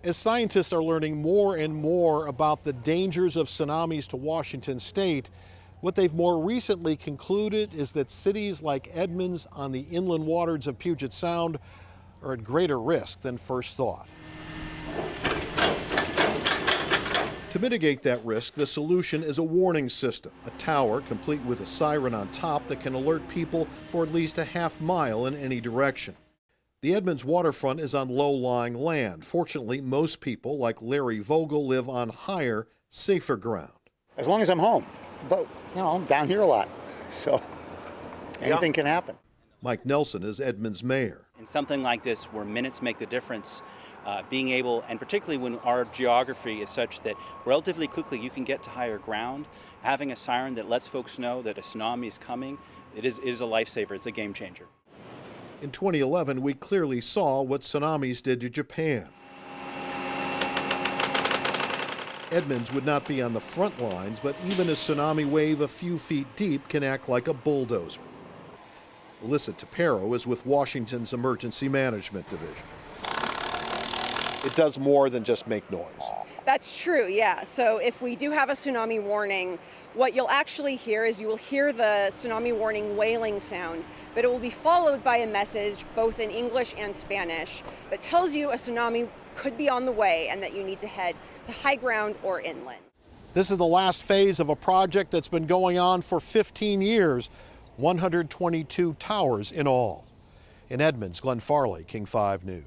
As scientists are learning more and more about the dangers of tsunamis to Washington state, what they've more recently concluded is that cities like Edmonds on the inland waters of Puget Sound are at greater risk than first thought. To mitigate that risk, the solution is a warning system, a tower complete with a siren on top that can alert people for at least a half mile in any direction. The Edmonds waterfront is on low-lying land. Fortunately, most people, like Larry Vogel, live on higher, safer ground. As long as I'm home, but I'm down here a lot, so anything can happen. Mike Nelson is Edmonds' mayor. In something like this, where minutes make the difference, being able, and particularly when our geography is such that relatively quickly you can get to higher ground, having a siren that lets folks know that a tsunami is coming, it is a lifesaver. It's a game changer. In 2011, we clearly saw what tsunamis did to Japan. Edmonds would not be on the front lines, but even a tsunami wave a few feet deep can act like a bulldozer. Alyssa Tapero is with Washington's Emergency Management Division. It does more than just make noise. That's true, yeah. So if we do have a tsunami warning, what you'll actually hear is you will hear the tsunami warning wailing sound, but it will be followed by a message, both in English and Spanish, that tells you a tsunami could be on the way and that you need to head to high ground or inland. This is the last phase of a project that's been going on for 15 years, 122 towers in all. In Edmonds, Glenn Farley, King 5 News.